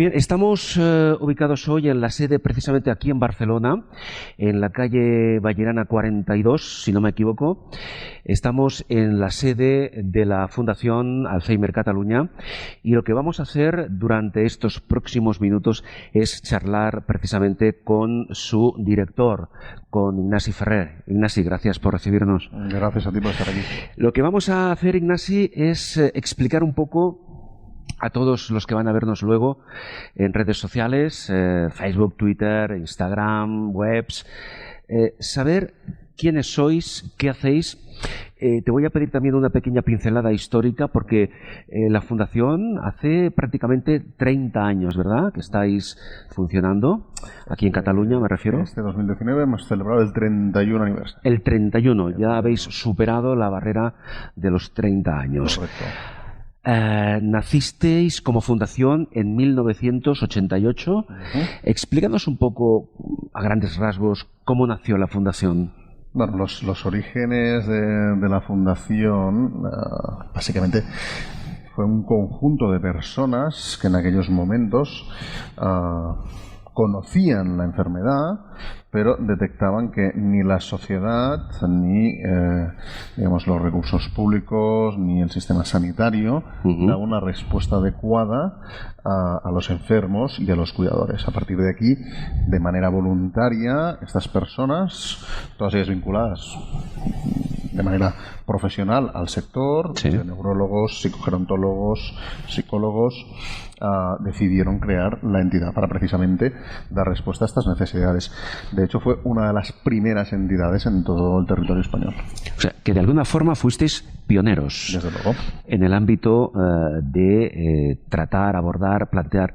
Bien, estamos ubicados hoy en la sede, precisamente aquí en Barcelona, en la calle Vallerana 42, si no me equivoco. Estamos en la sede de la Fundación Alzheimer Cataluña y lo que vamos a hacer durante estos próximos minutos es charlar precisamente con su director, con Ignasi Ferrer. Ignasi, gracias por recibirnos. Gracias a ti por estar aquí. Lo que vamos a hacer, Ignasi, es explicar un poco a todos los que van a vernos luego en redes sociales, Facebook, Twitter, Instagram, webs, saber quiénes sois, qué hacéis. Te voy a pedir también una pequeña pincelada histórica porque la Fundación hace prácticamente 30 años, ¿verdad?, que estáis funcionando, aquí en Cataluña me refiero. Este 2019 hemos celebrado el 31 aniversario. El 31, ya habéis superado la barrera de los 30 años. Correcto. Nacisteis como fundación en 1988. Explícanos un poco, a grandes rasgos, cómo nació la fundación. Bueno, los orígenes de la fundación, básicamente, fue un conjunto de personas que en aquellos momentos conocían la enfermedad, pero detectaban que ni la sociedad, ni digamos, los recursos públicos, ni el sistema sanitario daba una respuesta adecuada a los enfermos y a los cuidadores. A partir de aquí, de manera voluntaria, estas personas, todas ellas vinculadas de manera profesional al sector, sí, neurólogos, psicogerontólogos, psicólogos, decidieron crear la entidad para precisamente dar respuesta a estas necesidades. De hecho, fue una de las primeras entidades en todo el territorio español. O sea, que de alguna forma fuisteis pioneros. Desde luego. En el ámbito de tratar, abordar, plantear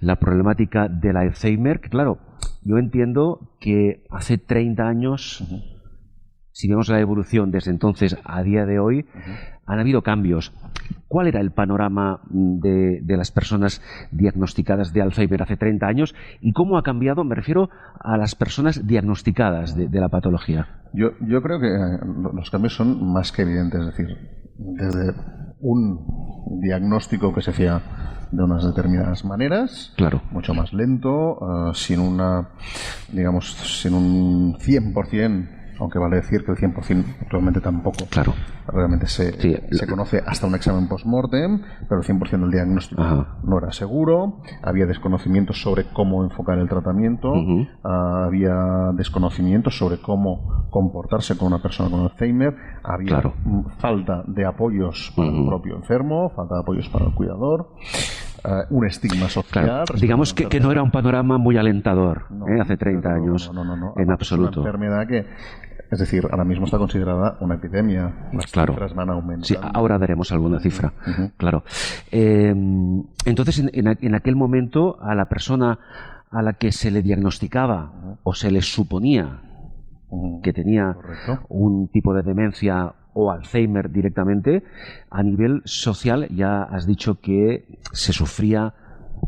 la problemática del Alzheimer, que claro, yo entiendo que hace 30 años... Si vemos la evolución desde entonces a día de hoy, han habido cambios. ¿Cuál era el panorama de las personas diagnosticadas de Alzheimer hace 30 años y cómo ha cambiado? Me refiero a las personas diagnosticadas de la patología. Yo creo que los cambios son más que evidentes. Es decir, desde un diagnóstico que se hacía de unas determinadas maneras, claro, mucho más lento, sin un 100%, aunque vale decir que el 100% actualmente tampoco. Claro. Realmente se conoce hasta un examen post-mortem, pero el 100% del diagnóstico no era seguro. Había desconocimientos sobre cómo enfocar el tratamiento. Había desconocimientos sobre cómo comportarse con una persona con Alzheimer. Había falta de apoyos para el propio enfermo, falta de apoyos para el cuidador. Un estigma social. Claro. Digamos que no era un panorama muy alentador hace 30 años. No. En absoluto. Es una enfermedad que, es decir, ahora mismo está considerada una epidemia. Las cifras van aumentando. Sí, ahora daremos alguna cifra. Claro. Entonces, en aquel momento, a la persona a la que se le diagnosticaba o se le suponía que tenía un tipo de demencia o Alzheimer directamente, a nivel social ya has dicho que se sufría,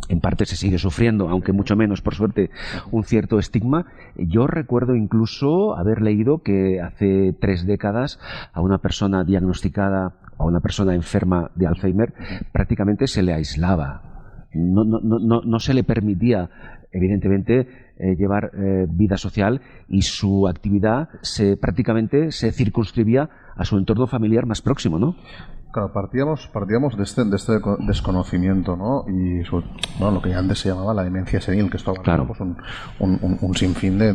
en parte se sigue sufriendo, aunque mucho menos, por suerte, un cierto estigma. Yo recuerdo incluso haber leído que hace 3 décadas a una persona diagnosticada, a una persona enferma de Alzheimer, prácticamente se le aislaba. No se le permitía, evidentemente, llevar vida social y su actividad prácticamente se circunscribía a su entorno familiar más próximo, ¿no? Claro, partíamos de este desconocimiento, ¿no? Y lo que antes se llamaba la demencia senil, que esto pues un sinfín de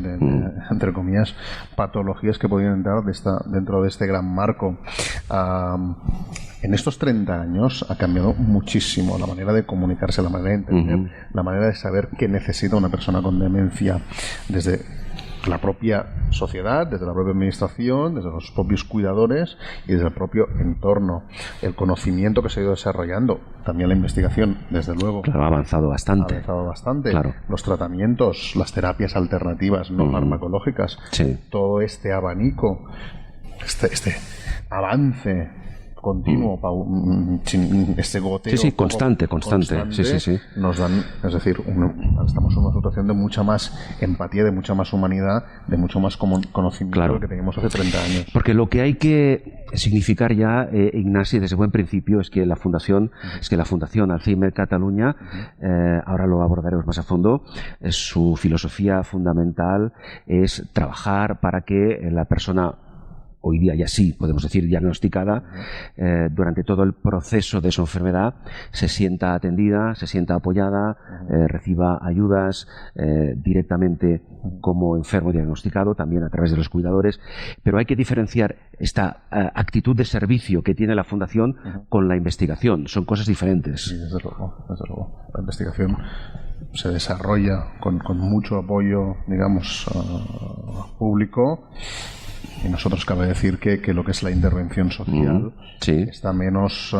entre comillas, patologías que podían entrar dentro de este gran marco. En estos 30 años ha cambiado muchísimo la manera de comunicarse, la manera de entender, la manera de saber qué necesita una persona con demencia, desde la propia sociedad, desde la propia administración, desde los propios cuidadores y desde el propio entorno. El conocimiento que se ha ido desarrollando, también la investigación, desde luego. Claro, ha avanzado bastante. Claro. Los tratamientos, las terapias alternativas no farmacológicas, todo este abanico, este avance continuo, sin este goteo. Sí, constante. Sí. Nos dan, es decir, estamos en una situación de mucha más empatía, de mucha más humanidad, de mucho más conocimiento de lo que teníamos hace 30 años. Porque lo que hay que significar ya, Ignasi, desde buen principio, es que la Fundación Alzheimer Cataluña, ahora lo abordaremos más a fondo, su filosofía fundamental es trabajar para que la persona, hoy día ya sí podemos decir diagnosticada, durante todo el proceso de su enfermedad se sienta atendida, se sienta apoyada, reciba ayudas directamente como enfermo diagnosticado, también a través de los cuidadores. Pero hay que diferenciar esta actitud de servicio que tiene la Fundación con la investigación. Son cosas diferentes. Sí, desde luego. La investigación se desarrolla con mucho apoyo, digamos, público. Y nosotros cabe decir que lo que es la intervención social está menos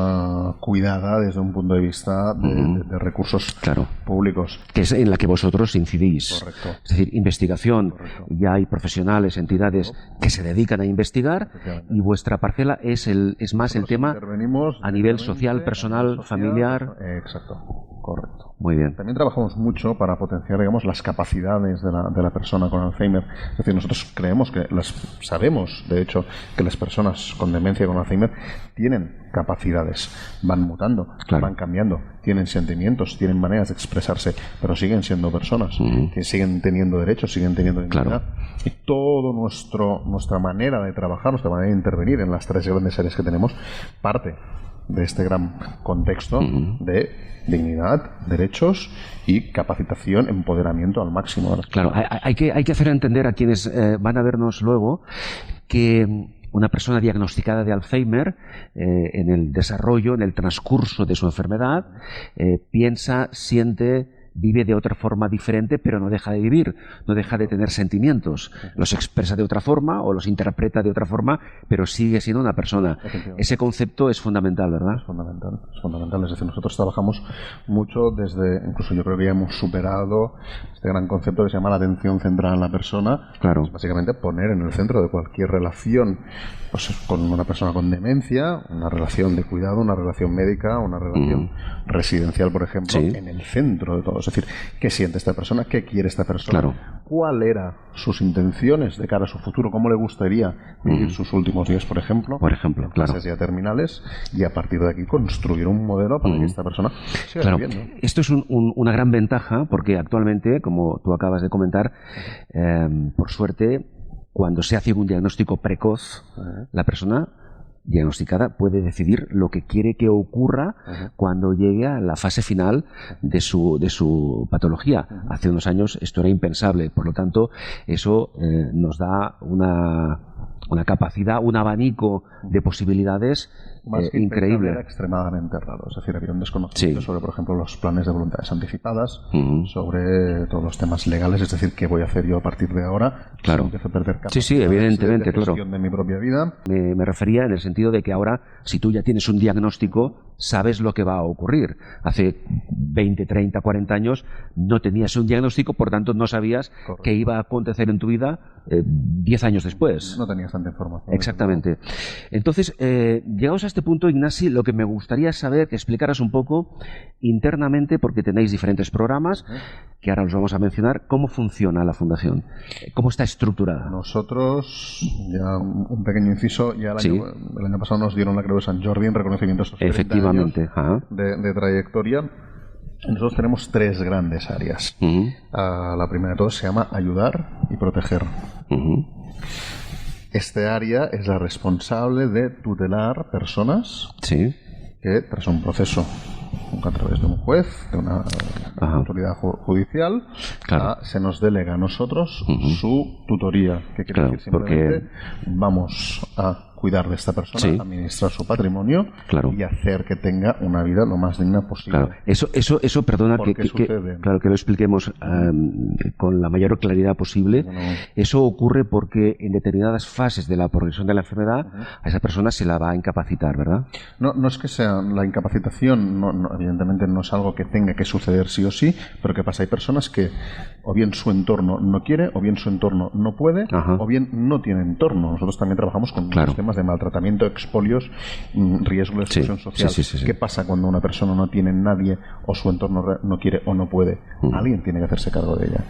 cuidada desde un punto de vista de recursos públicos. Que es en la que vosotros incidís. Correcto. Es decir, investigación. Ya hay profesionales, entidades que se dedican a investigar y vuestra parcela es más el tema a nivel social, personal, familiar. Exacto. Correcto. Muy bien. También trabajamos mucho para potenciar, digamos, las capacidades de la persona con Alzheimer. Es decir, nosotros sabemos, de hecho, que las personas con demencia con Alzheimer tienen capacidades, van mutando, van cambiando, tienen sentimientos, tienen maneras de expresarse, pero siguen siendo personas, que siguen teniendo derechos, siguen teniendo dignidad. Y todo nuestra manera de trabajar, nuestra manera de intervenir en las tres grandes áreas que tenemos, parte de este gran contexto de dignidad, derechos y capacitación, empoderamiento al máximo de las personas. Claro, hay que hacer entender a quienes van a vernos luego que una persona diagnosticada de Alzheimer, en el desarrollo, en el transcurso de su enfermedad, piensa, siente, vive de otra forma diferente, pero no deja de vivir, no deja de tener sentimientos. Los expresa de otra forma o los interpreta de otra forma, pero sigue siendo una persona. Ese concepto es fundamental, ¿verdad? Es fundamental. Es decir, nosotros trabajamos mucho incluso yo creo que ya hemos superado este gran concepto que se llama la atención centrada en la persona. Claro. Es básicamente poner en el centro de cualquier relación, pues con una persona con demencia, una relación de cuidado, una relación médica, una relación residencial, por ejemplo, en el centro de todo. Es decir, ¿qué siente esta persona? ¿Qué quiere esta persona? Claro. ¿Cuál eran sus intenciones de cara a su futuro? ¿Cómo le gustaría vivir sus últimos días, por ejemplo? En fases ya terminales, y a partir de aquí construir un modelo para que esta persona siga viviendo. Esto es una gran ventaja porque actualmente, como tú acabas de comentar, por suerte, cuando se hace un diagnóstico precoz, la persona diagnosticada puede decidir lo que quiere que ocurra cuando llegue a la fase final de su patología. Hace unos años esto era impensable, por lo tanto eso nos da una capacidad, un abanico de posibilidades increíble. Era extremadamente raro. Es decir, había un desconocimiento sobre, por ejemplo, los planes de voluntades anticipadas, sobre todos los temas legales, es decir, qué voy a hacer yo a partir de ahora. Claro. Empiezo a perder capacidad evidentemente, de gestión de mi propia vida. Me refería en el sentido de que ahora, si tú ya tienes un diagnóstico, sabes lo que va a ocurrir. Hace 20, 30, 40 años no tenías un diagnóstico, por tanto no sabías qué iba a acontecer en tu vida 10 años después. No tenías tanta información. Exactamente. Entonces, llegados a este punto, Ignasi, lo que me gustaría saber, que explicaras un poco internamente, porque tenéis diferentes programas, que ahora los vamos a mencionar, cómo funciona la Fundación, cómo está estructurada. Nosotros, ya un pequeño inciso, ya el año pasado nos dieron la Creu de Sant Jordi en reconocimiento a estos 30 años de trayectoria. Nosotros tenemos tres grandes áreas. La primera de todas se llama ayudar y proteger. Este área es la responsable de tutelar personas que, tras un proceso a través de un juez, de una autoridad judicial, se nos delega a nosotros su tutoría, que quiere decir simplemente vamos a cuidar de esta persona, administrar su patrimonio y hacer que tenga una vida lo más digna posible. Claro. Eso perdona que lo expliquemos con la mayor claridad posible. Eso ocurre porque en determinadas fases de la progresión de la enfermedad a esa persona se la va a incapacitar, ¿verdad? No es que sea la incapacitación, evidentemente no es algo que tenga que suceder sí o sí, pero ¿qué pasa? Hay personas que o bien su entorno no quiere, o bien su entorno no puede, o bien no tiene entorno. Nosotros también trabajamos con muchos temas temas de maltratamiento, expolios, riesgo de exclusión social. ¿Qué pasa cuando una persona no tiene nadie o su entorno no quiere o no puede? Alguien tiene que hacerse cargo de ella.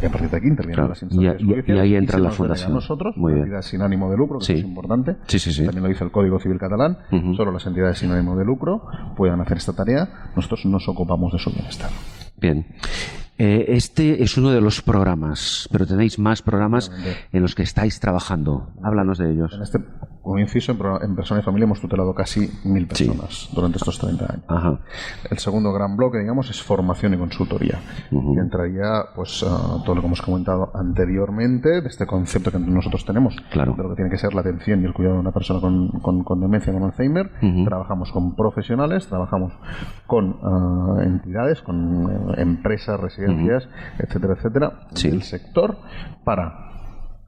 Y a partir de aquí intervienen las instancias judiciales y ahí entra la fundación. Nosotros, entidades sin ánimo de lucro, que es importante. También lo dice el Código Civil catalán. Solo las entidades sin ánimo de lucro puedan hacer esta tarea. Nosotros nos ocupamos de su bienestar. Bien. Este es uno de los programas, pero tenéis más programas en los que estáis trabajando. Háblanos de ellos. En este, como inciso, en Persona y Familia hemos tutelado casi 1000 personas durante estos 30 años. Ajá. El segundo gran bloque, digamos, es formación y consultoría. Que entraría, pues, todo lo que hemos comentado anteriormente, de este concepto que nosotros tenemos, de lo que tiene que ser la atención y el cuidado de una persona con demencia, con Alzheimer. Trabajamos con profesionales, trabajamos con entidades, con empresas, residencias, etcétera, etcétera, del sector, para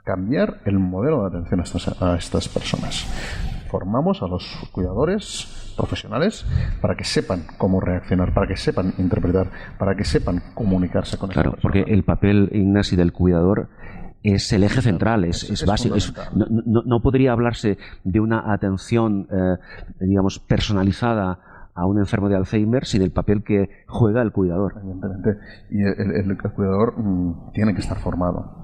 cambiar el modelo de atención a estas personas. Formamos a los cuidadores profesionales para que sepan cómo reaccionar, para que sepan interpretar, para que sepan comunicarse con esa persona. Porque el papel, Ignasi, del cuidador es el eje central, es básico. No podría hablarse de una atención, digamos, personalizada a un enfermo de Alzheimer sin el papel que juega el cuidador. Evidentemente. Y el cuidador tiene que estar formado.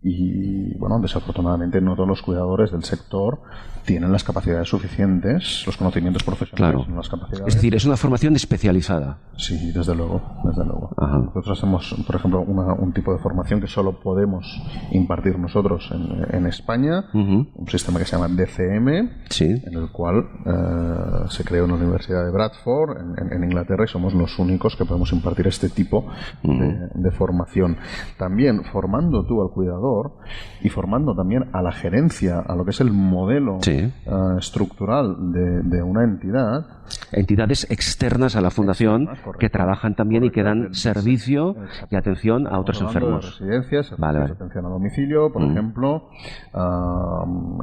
Y, bueno, desafortunadamente no todos los cuidadores del sector tienen las capacidades suficientes, los conocimientos profesionales, las capacidades. Es decir, es una formación especializada. Sí, desde luego, desde luego. Nosotros hacemos, por ejemplo, un tipo de formación que solo podemos impartir nosotros en España, un sistema que se llama DCM, en el cual se creó en la Universidad de Bradford, en Inglaterra, y somos los únicos que podemos impartir este tipo de formación. También formando tú al cuidador y formando también a la gerencia, a lo que es el modelo estructural de una entidad. Entidades externas a la fundación que trabajan también y que dan servicio y atención a otros enfermos. De residencias, atención a domicilio, por ejemplo,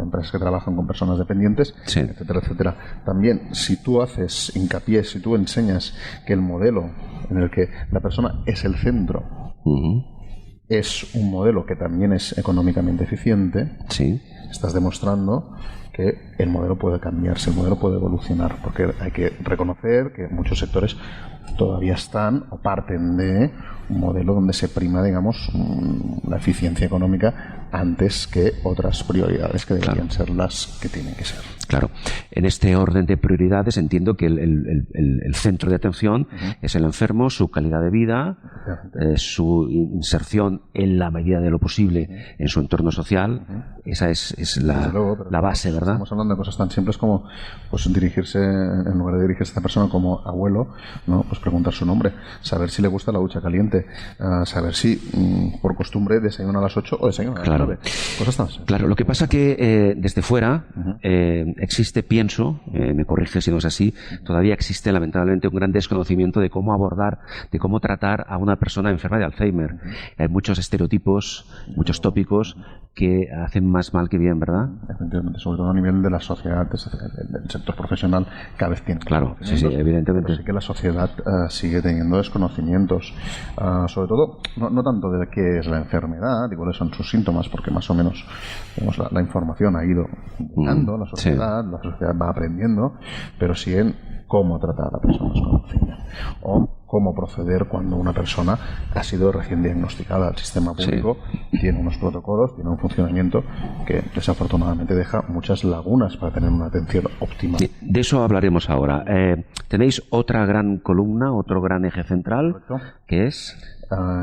empresas que trabajan con personas dependientes, etcétera, etcétera. También, si tú haces hincapié, si tú enseñas que el modelo en el que la persona es el centro es un modelo que también es económicamente eficiente, estás demostrando que el modelo puede cambiarse, el modelo puede evolucionar, porque hay que reconocer que muchos sectores todavía están o parten de un modelo donde se prima, digamos, la eficiencia económica antes que otras prioridades que deberían ser las que tienen que ser. Claro. En este orden de prioridades entiendo que el centro de atención es el enfermo, su calidad de vida, su inserción en la medida de lo posible en su entorno social. Esa es la base, ¿verdad? Estamos hablando de cosas tan simples como, pues, dirigirse, en lugar de dirigirse a esta persona como abuelo, ¿no? Pues preguntar su nombre, saber si le gusta la ducha caliente, saber si por costumbre desayuna a las 8 o desayuna a las 9. Cosas tan simples. Claro, lo que pasa que desde fuera existe, pienso, me corrige si no es así, todavía existe lamentablemente un gran desconocimiento de cómo abordar, de cómo tratar a una persona enferma de Alzheimer. Hay muchos estereotipos, muchos tópicos que hacen más mal que bien, ¿verdad? Efectivamente, sobre todo a nivel de la sociedad, del sector profesional, cada vez tiene. Claro, sí, evidentemente. Pero sí que la sociedad sigue teniendo desconocimientos, sobre todo, no tanto de qué es la enfermedad y cuáles son sus síntomas, porque más o menos, digamos, la información ha ido dando, la sociedad va aprendiendo, pero sí en cómo tratar a personas con Alzheimer o cómo proceder cuando una persona ha sido recién diagnosticada. El sistema público tiene unos protocolos, tiene un funcionamiento que desafortunadamente deja muchas lagunas para tener una atención óptima. De eso hablaremos ahora. Tenéis otra gran columna, otro gran eje central, que es...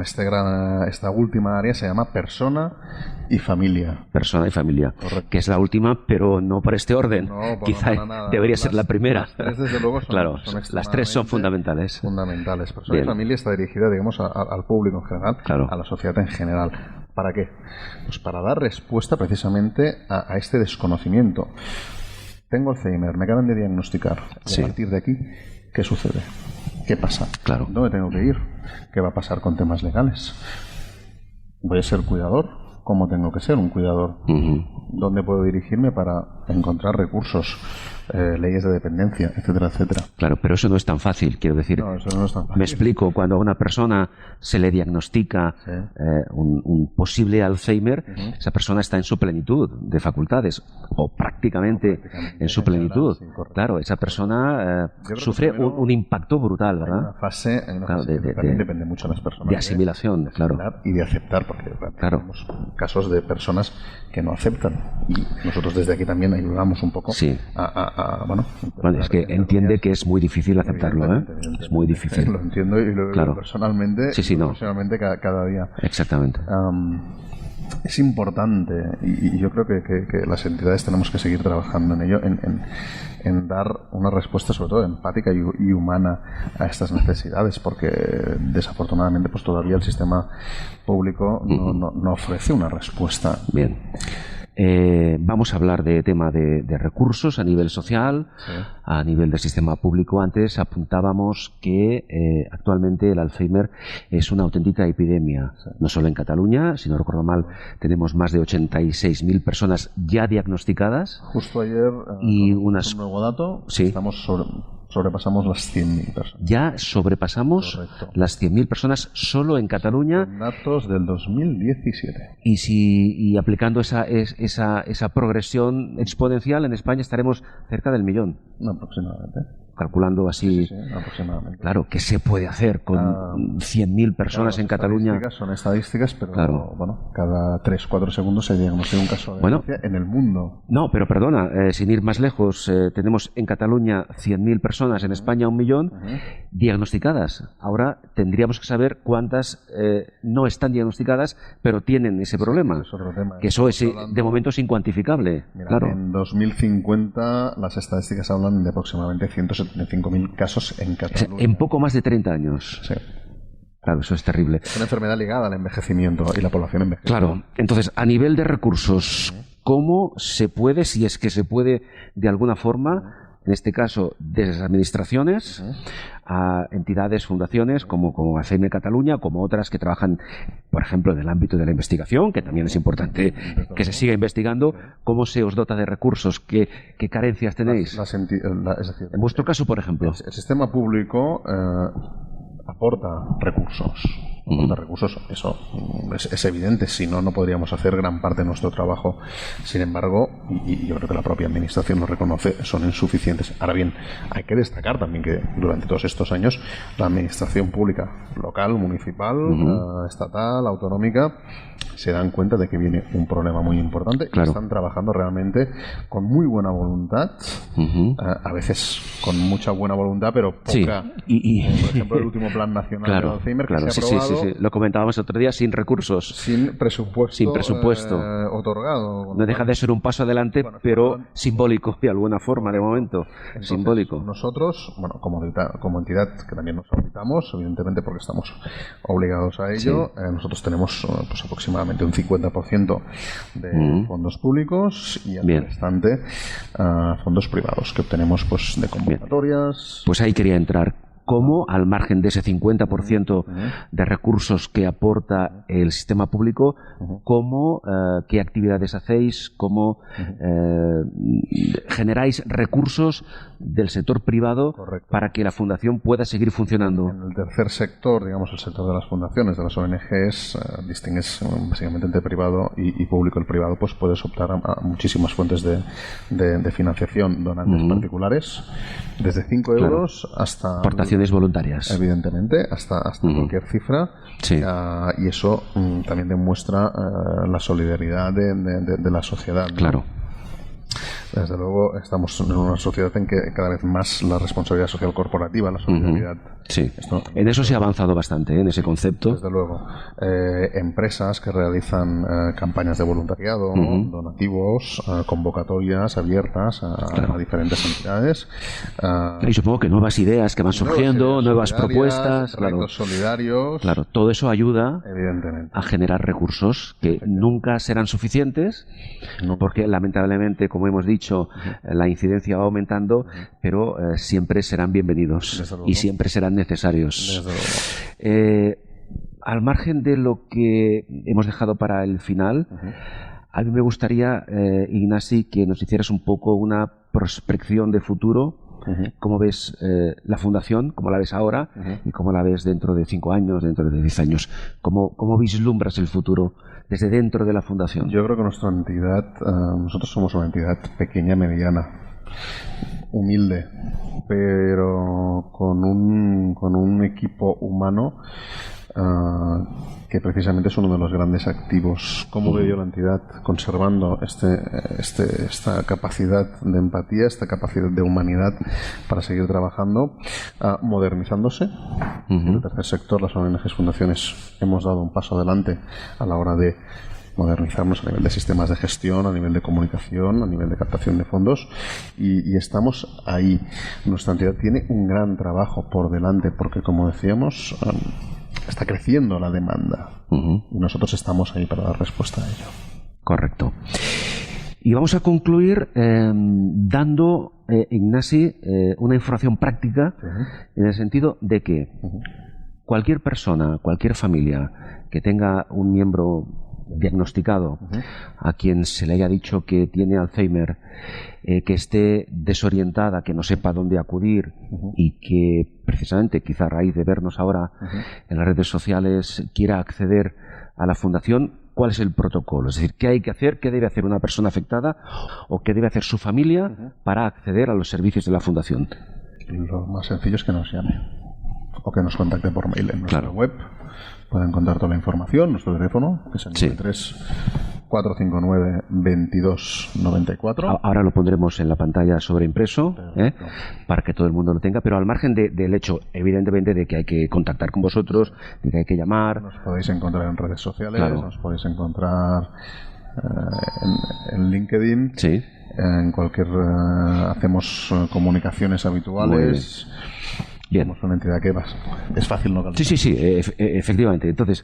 esta última área se llama Persona y Familia. Persona y Familia. Correcto. Que es la última, pero no por este orden. No, quizá debería ser la primera. Las tres, desde luego, son las tres son fundamentales. Persona y Familia está dirigida, digamos, al público en general, a la sociedad en general. ¿Para qué? Pues para dar respuesta precisamente a este desconocimiento. Tengo Alzheimer, me acaban de diagnosticar. Y a partir de aquí, ¿qué sucede? ¿Qué pasa? Claro. ¿Dónde tengo que ir? ¿Qué va a pasar con temas legales? ¿Voy a ser cuidador? ¿Cómo tengo que ser un cuidador? ¿Dónde puedo dirigirme para encontrar recursos? leyes de dependencia, etcétera, etcétera. Claro, pero eso no es tan fácil, quiero decir. No, eso no es tan fácil. Me explico, cuando a una persona se le diagnostica un posible Alzheimer, esa persona está en su plenitud de facultades, o prácticamente en su plenitud. Sí, claro, esa persona sufre un impacto brutal, ¿verdad? Hay una fase que también depende mucho de las personas. De asimilación, claro. Y de aceptar, porque tenemos casos de personas que no aceptan. Y nosotros desde aquí también ayudamos un poco bueno, es que entiende que es muy difícil aceptarlo, ¿eh? Es muy difícil. Lo entiendo y lo vivo personalmente, profesionalmente cada día. Exactamente. Es importante y yo creo que las entidades tenemos que seguir trabajando en ello, en dar una respuesta sobre todo empática y humana a estas necesidades, porque desafortunadamente pues todavía el sistema público no ofrece una respuesta. Bien. Vamos a hablar de tema de recursos a nivel social, a nivel del sistema público. Antes apuntábamos que actualmente el Alzheimer es una auténtica epidemia, no solo en Cataluña, si no recuerdo mal, tenemos más de 86.000 personas ya diagnosticadas. Justo ayer, y un nuevo dato, sobrepasamos las 100.000 personas. Ya sobrepasamos las 100.000 personas solo en Cataluña. Con datos del 2017. Y aplicando esa progresión exponencial, en España estaremos cerca del 1.000.000. Aproximadamente. Calculando así. Sí, aproximadamente. Claro, ¿qué se puede hacer con 100.000 personas en Cataluña? Son estadísticas, pero bueno, cada 3-4 segundos se diagnostica un caso de demencia en el mundo. No, pero perdona, sin ir más lejos, tenemos en Cataluña 100.000 personas, en España 1.000.000 diagnosticadas. Ahora tendríamos que saber cuántas no están diagnosticadas, pero tienen ese problema. Es otro tema. Que eso es de momento es incuantificable. Mira, claro. En 2050 las estadísticas hablan de aproximadamente 175.000 casos en Cataluña. En poco más de 30 años. Sí. Claro, eso es terrible. Es una enfermedad ligada al envejecimiento y la población envejece. Claro. Entonces, a nivel de recursos, ¿cómo se puede, si es que se puede de alguna forma, en este caso desde las administraciones, a entidades, fundaciones como ACM Cataluña, como otras que trabajan, por ejemplo, en el ámbito de la investigación, que también es importante que se siga investigando, cómo se os dota de recursos, qué carencias tenéis? Es decir, en vuestro caso, por ejemplo. El sistema público aporta recursos. Eso es evidente, si no podríamos hacer gran parte de nuestro trabajo. Sin embargo, y yo creo que la propia administración lo reconoce, son insuficientes. Ahora bien, hay que destacar también que durante todos estos años la administración pública local, municipal, estatal, autonómica, se dan cuenta de que viene un problema muy importante y están trabajando realmente con muy buena voluntad, a veces con mucha buena voluntad, pero poca. Sí. Por ejemplo, el último Plan Nacional de Alzheimer que se ha aprobado. Sí. Lo comentábamos el otro día, sin recursos. Sin presupuesto. Otorgado. No deja de ser un paso adelante, pero simbólico de alguna forma, de momento. Entonces, simbólico. Nosotros, como entidad que también nos auditamos, evidentemente porque estamos obligados a ello, nosotros tenemos aproximadamente un 50% de fondos públicos y el restante fondos privados que obtenemos de convocatorias. Pues ahí quería entrar. ¿Cómo, al margen de ese 50% de recursos que aporta el sistema público, qué actividades hacéis, cómo generáis recursos del sector privado para que la fundación pueda seguir funcionando? En el tercer sector, digamos el sector de las fundaciones, de las ONGs, distingues básicamente entre privado y público. El privado puedes optar a muchísimas fuentes de financiación, donantes particulares, desde 5 euros hasta... Aportaciones voluntarias. Evidentemente, hasta cualquier cifra. Sí. Y eso también demuestra la solidaridad de la sociedad, ¿no? Claro. Desde luego estamos en una sociedad en que cada vez más la responsabilidad social corporativa, la solidaridad... Sí, en eso se ha avanzado bastante, en ese concepto. Desde luego. Empresas que realizan campañas de voluntariado, donativos, convocatorias abiertas a diferentes entidades. Y supongo que nuevas ideas que van surgiendo, nuevas propuestas. Retos solidarios. Claro, todo eso ayuda evidentemente a generar recursos que nunca serán suficientes, porque lamentablemente, como hemos dicho, la incidencia va aumentando, pero siempre serán bienvenidos y siempre serán necesarios. Al margen de lo que hemos dejado para el final, a mí me gustaría, Ignasi, que nos hicieras un poco una prospección de futuro, ¿cómo ves la fundación? ¿Cómo la ves ahora? ¿Y cómo la ves dentro de 5 años, dentro de 10 años? ¿Cómo vislumbras el futuro desde dentro de la fundación? Yo creo que nuestra entidad, nosotros somos una entidad pequeña, mediana, humilde, pero con un equipo humano que precisamente es uno de los grandes activos. ¿Cómo veo yo la entidad? Conservando esta capacidad de empatía, esta capacidad de humanidad para seguir trabajando, modernizándose. En el tercer sector, las ONGs fundaciones, hemos dado un paso adelante a la hora de modernizarnos a nivel de sistemas de gestión, a nivel de comunicación, a nivel de captación de fondos, y estamos ahí. Nuestra entidad tiene un gran trabajo por delante porque, como decíamos, está creciendo la demanda y nosotros estamos ahí para dar respuesta a ello. Correcto. Y vamos a concluir dando, Ignasi, una información práctica en el sentido de que cualquier persona, cualquier familia que tenga un miembro diagnosticado, a quien se le haya dicho que tiene Alzheimer, que esté desorientada, que no sepa dónde acudir y que precisamente quizá a raíz de vernos ahora en las redes sociales quiera acceder a la fundación, ¿cuál es el protocolo? Es decir, ¿qué hay que hacer? ¿Qué debe hacer una persona afectada o qué debe hacer su familia para acceder a los servicios de la fundación? Lo más sencillo es que nos llame o que nos contacte por mail en nuestra web. Pueden encontrar toda la información, nuestro teléfono, que es el 93-459-2294. Ahora lo pondremos en la pantalla sobreimpreso, para que todo el mundo lo tenga, pero al margen del hecho, evidentemente, de que hay que contactar con vosotros, de que hay que llamar. Nos podéis encontrar en redes sociales, nos podéis encontrar en LinkedIn. Sí. En cualquier... hacemos comunicaciones habituales. Bien. Somos una entidad que es fácil no calcular. Sí, efectivamente. Entonces,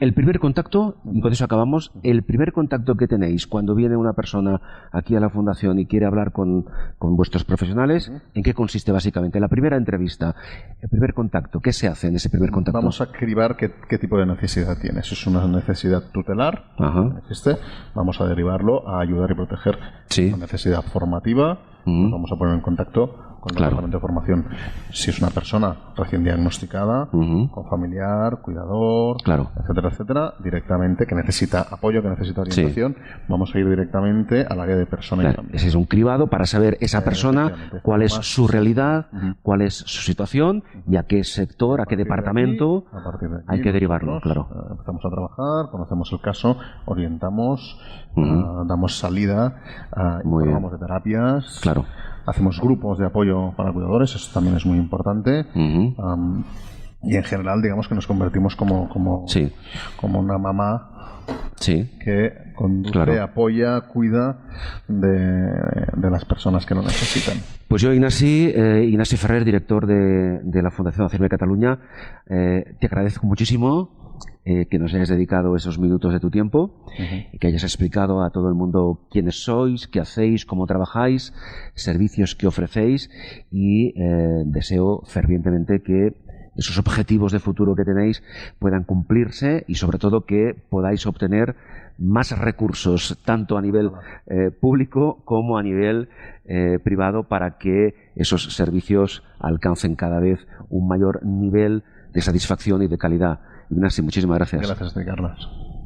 el primer contacto, y con eso acabamos, el primer contacto que tenéis cuando viene una persona aquí a la fundación y quiere hablar con vuestros profesionales, ¿en qué consiste básicamente? La primera entrevista, el primer contacto, ¿qué se hace en ese primer contacto? Vamos a cribar qué tipo de necesidad tiene. Si es una necesidad tutelar, existe, vamos a derivarlo a ayudar y proteger. Una necesidad formativa, vamos a poner en contacto con el departamento de formación. Si es una persona recién diagnosticada, con familiar, cuidador, etcétera, etcétera, directamente, que necesita apoyo, que necesita orientación, vamos a ir directamente al área de persona y familia. Ese es un cribado para saber esa persona cuál es su realidad, cuál es su situación y a qué sector, a qué departamento hay que derivarlo. Empezamos a trabajar, conocemos el caso, orientamos, damos salida, informamos de terapias. Hacemos grupos de apoyo para cuidadores, eso también es muy importante. Y en general, digamos que nos convertimos como una mamá que conduce, apoya, cuida de las personas que lo necesitan. Pues yo, Ignasi Ferrer, director de la Fundación Alzheimer Cataluña, te agradezco muchísimo que nos hayas dedicado esos minutos de tu tiempo y que hayas explicado a todo el mundo quiénes sois, qué hacéis, cómo trabajáis, servicios que ofrecéis, y deseo fervientemente que esos objetivos de futuro que tenéis puedan cumplirse y sobre todo que podáis obtener más recursos tanto a nivel público como a nivel privado para que esos servicios alcancen cada vez un mayor nivel de satisfacción y de calidad. Ignasi, muchísimas gracias. Gracias a ti, Carlos.